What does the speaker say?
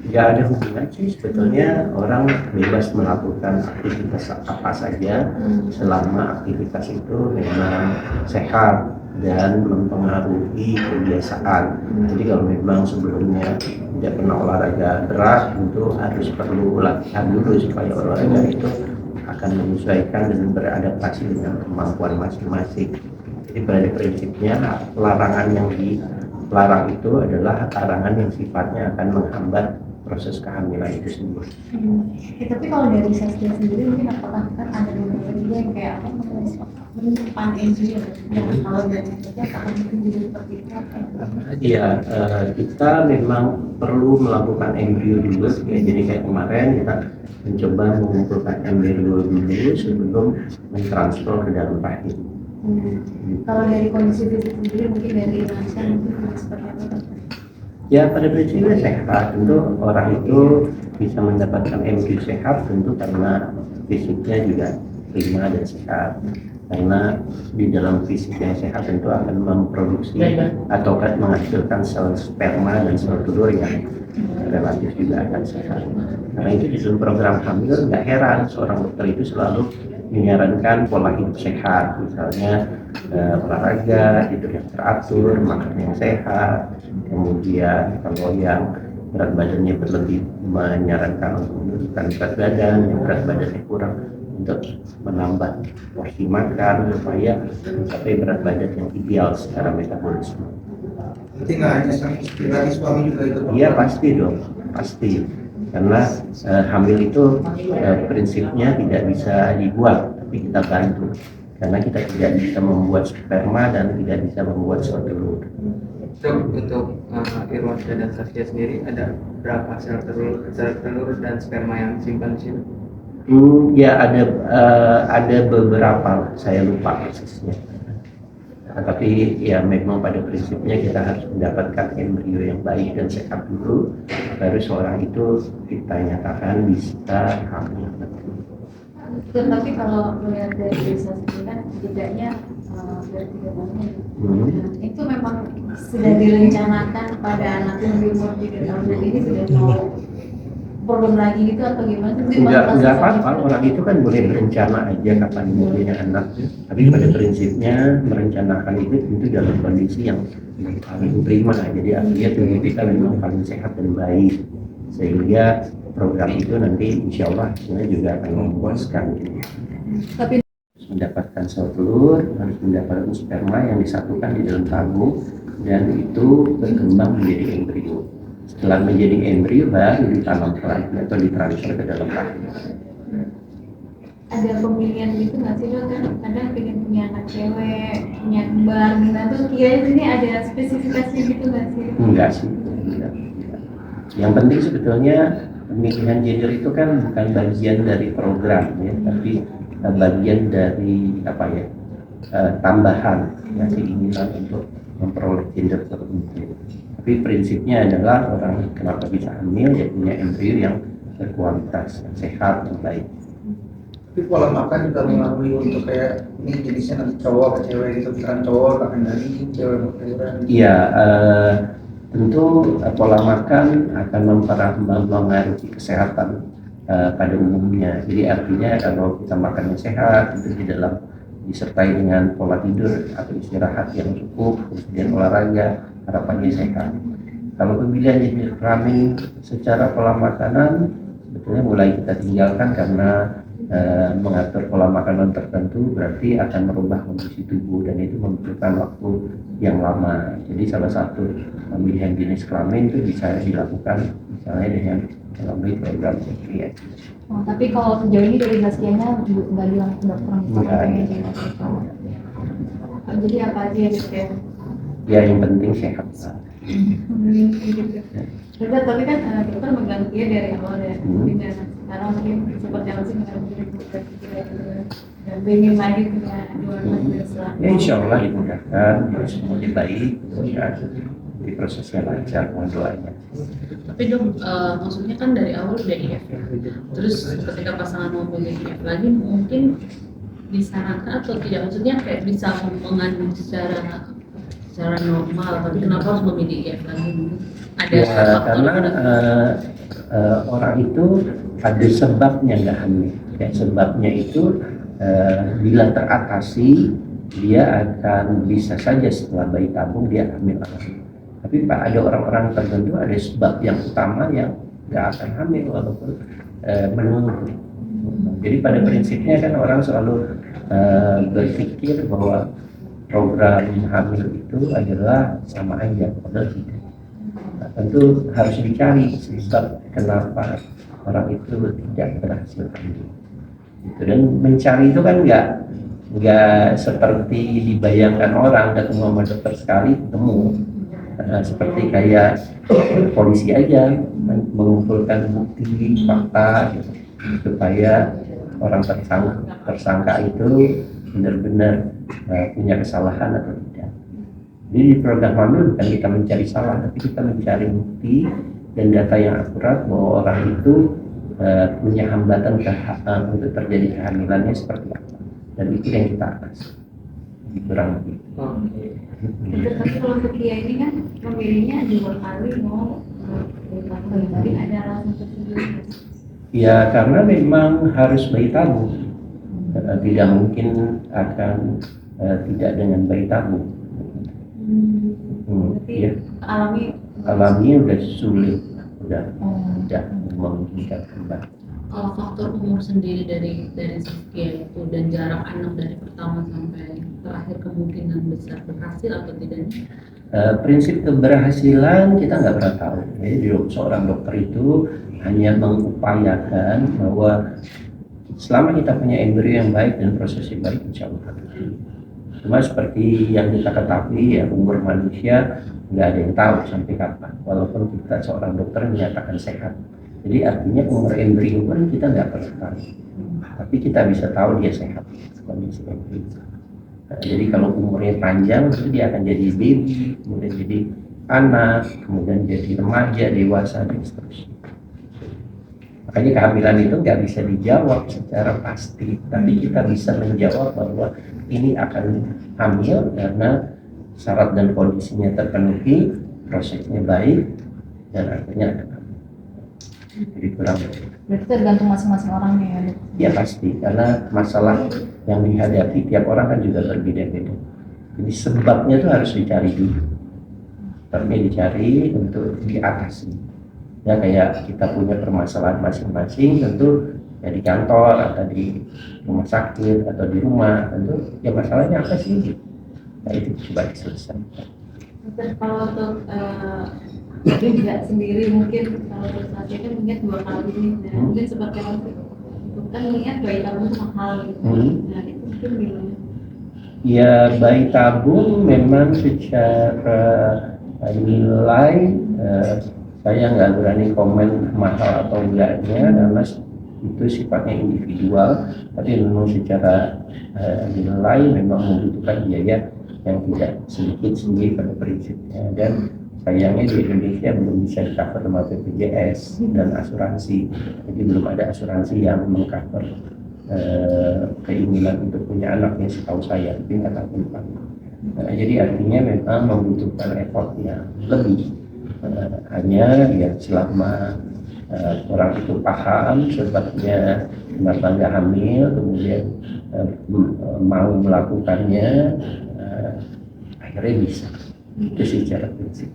Nggak ada hubungan sih, sebetulnya orang bebas melakukan aktivitas apa saja selama aktivitas itu memang sehat dan mempengaruhi kebiasaan. Jadi kalau memang sebelumnya tidak pernah olahraga berat, tentu harus perlu latihan dulu supaya olahraga itu akan menyesuaikan dan beradaptasi dengan kemampuan masing-masing. Jadi pada prinsipnya larangan yang dilarang itu adalah larangan yang sifatnya akan menghambat proses kehamilan itu sendiri. Tapi kalau dari Saskia sendiri mungkin apakah kan ada beberapa juga yang kayak apa menyimpan embryo kalau dari Saskia apakah mungkin juga seperti itu? Iya, kita memang perlu melakukan embrio dulu ya. Jadi kayak kemarin kita mencoba mengumpulkan embrio dulu sebelum mentransfer ke dalam rahim. Kalau dari kondisi fisik sendiri mungkin dari Rasha mungkin seperti apa? Ya pada prinsipnya sehat, tentu orang itu bisa mendapatkan embrio sehat tentu karena fisiknya juga prima dan sehat. Karena di dalam fisik yang sehat tentu akan memproduksi atau menghasilkan sel sperma dan sel telur yang relatif juga akan sehat. Karena itu di dalam program hamil nggak heran seorang dokter itu selalu menyarankan pola hidup sehat, misalnya olahraga, tidur yang teratur, makan yang sehat. Kemudian kalau yang berat badannya berlebih menyarankan untuk menurunkan berat badan, yang berat badannya kurang untuk menambah porsi makan supaya mencapai berat badan yang ideal secara metabolisme. Berarti nggak hanya inspirasi suami juga itu? Iya pasti dong, pasti. Karena hamil itu prinsipnya tidak bisa dibuat, tapi kita bantu. Karena kita tidak bisa membuat sperma dan tidak bisa membuat sel telur. Untuk Irwansyah dan Saskia sendiri ada berapa sel telur dan sperma yang disimpan di sini? Ya ada beberapa, saya lupa persisnya. Tapi ya memang pada prinsipnya kita harus mendapatkan embrio yang baik dan sehat dulu, baru seorang itu kita nyatakan bisa hamil. Tapi kalau melihat dari desa sendiri kan jedanya dari 3 tahun, itu memang sudah direncanakan pada anak yang berumur 3 tahun dan ini sudah mau problem lagi gitu atau gimana? Enggak apa-apa, orang itu kan boleh berencana aja kapan mau punya anak. Tapi pada prinsipnya merencanakan itu tentu dalam kondisi yang paling prima. Jadi artinya tubuh kita memang paling sehat dan baik, sehingga program itu nanti insya Allah hasilnya juga akan memuaskan. Tapi Mendapatkan sel telur, harus mendapatkan sperma yang disatukan di dalam tabung dan itu berkembang menjadi embrio. Setelah menjadi embrio baru ditanam lagi atau ditransfer ke dalam rahim. ada pemilihan gitu nggak sih dok, kan kadang pengen punya anak cewek, punya kembar gitu, tuh kira ini ada spesifikasinya gitu nggak sih? Enggak sih, enggak. Yang penting sebetulnya pemilihan gender itu kan bukan bagian dari program ya, tapi bagian dari apa ya, tambahan ya, keinginan untuk memperoleh gender tertentu. Tapi prinsipnya adalah orang kenapa bisa hamil ya punya embrio yang berkualitas, yang sehat, yang baik. Tapi pola makan juga mengaruhi untuk kayak ini jenisnya nanti cowok ke cewek gitu, bukan cowok makan daging, cewek makan sayuran. Iya, tentu pola makan akan mempengaruhi kesehatan pada umumnya. Jadi artinya kalau kita makan yang sehat, itu di dalam disertai dengan pola tidur atau istirahat yang cukup, kemudian olahraga, harapannya sehat. Kalau pemilihan jenis kelamin secara pola makanan sebetulnya mulai kita tinggalkan karena mengatur pola makanan tertentu berarti akan merubah kondisi tubuh dan itu membutuhkan waktu yang lama. Jadi salah satu pemilihan jenis kelamin itu bisa dilakukan misalnya dengan melalui program CPS. Oh, tapi kalau sejauh ini dari Zaskianya nggak bilang ke dokter jadi apa aja ya dok ya? Ya yang penting sehat. Dokter, tapi kan dokter mengganti ya dari awal ya, dan sekarang mungkin seperti apa sih dan pengen lagi punya 2 anak setelah. Ya insya Allah dimudahkan, semuanya baik, di prosesnya lancar, mohon doanya. Tapi dok, maksudnya kan dari awal udah IF ya, terus ketika pasangan mau pilih IF lagi mungkin disarankan atau tidak, maksudnya kayak bisa mengandung secara normal, tapi kenapa harus memilih IF lagi? Ada Ya, faktor karena orang itu ada sebabnya nggak hamil. Ya, sebabnya itu bila teratasi dia akan bisa saja setelah bayi tabung dia hamil alami. Tapi Pak, ada orang-orang tertentu ada sebab yang utama yang nggak akan hamil walaupun menunggu. Jadi pada prinsipnya kan orang selalu berpikir bahwa program hamil itu adalah sama aja, padahal tidak. Nah, tentu harus dicari sebab kenapa orang itu tidak berhasil hamil. Gitu. Dan mencari itu kan nggak seperti dibayangkan orang ketemu sama dokter sekali ketemu. Seperti kayak polisi aja mengumpulkan bukti fakta gitu, supaya orang tersangka itu benar-benar punya kesalahan atau tidak. Jadi di program hamil bukan kita mencari salah, tapi kita mencari bukti dan data yang akurat bahwa orang itu punya hambatan untuk terjadi kehamilannya seperti apa, dan itu yang kita atasi. Kurang lebih. Tapi kalau untuk Kia ini kan pemilihnya 2 kali mau tapi ada alasan tersebut. Ya karena memang harus bayi tabung, tidak mungkin akan tidak dengan bayi tabung. Berarti Ya. Alami udah sulit, udah memungkinkan kembali. Kalau faktor umur sendiri dari Saskia itu dan jarak anak dari pertama sampai terakhir kemungkinan besar berhasil atau tidak? Prinsip keberhasilan kita nggak pernah tahu. Jadi seorang dokter itu hanya mengupayakan bahwa selama kita punya embrio yang baik dan prosesnya baik, insya Allah. Cuma seperti yang kita ketahui ya, umur manusia nggak ada yang tahu sampai kapan. Walaupun kita seorang dokter menyatakan sehat. Jadi artinya umur embrio pun kita nggak pernah tahu. Tapi kita bisa tahu dia sehat kondisi embrio. Nah, jadi kalau umurnya panjang itu dia akan jadi baby, kemudian jadi anak, kemudian jadi remaja, dewasa dan seterusnya. Makanya kehamilan itu nggak bisa dijawab secara pasti, tapi kita bisa menjawab bahwa ini akan hamil karena syarat dan kondisinya terpenuhi, prosesnya baik, dan akhirnya akan hamil. Jadi kurang lebih. Berarti tergantung masing-masing orangnya ya, Dok? Ya pasti, karena masalah yang dihadapi tiap orang kan juga berbeda-beda. Jadi sebabnya itu harus dicari dulu. Sebabnya dicari untuk diatasi. Ya kayak kita punya permasalahan masing-masing, tentu ya di kantor atau di rumah sakit atau di rumah, tentu ya masalahnya apa sih? Nah itu coba diselesaikan. Terus kalau untuk jadi nggak sendiri mungkin kalau saat kan mungkin 2 kali nih, nah, mungkin seperti apa itu kan niat bayi tabung itu mahal gitu. Nah itu mungkin gimana? Ya bayi tabung memang secara nilai saya nggak berani komen mahal atau enggaknya karena itu sifatnya individual, tapi memang secara nilai memang membutuhkan biaya yang tidak sedikit sendiri pada prinsipnya, dan sayangnya di Indonesia belum bisa di-cover sama BPJS dan asuransi, jadi belum ada asuransi yang meng-cover keinginan untuk punya anak yang setahu saya, tapi nggak tahu kenapa. Jadi artinya memang membutuhkan effort yang lebih. Hanya ya selama orang itu paham sebabnya kenapa nggak hamil, kemudian mau melakukannya, akhirnya bisa. Itu secara prinsip.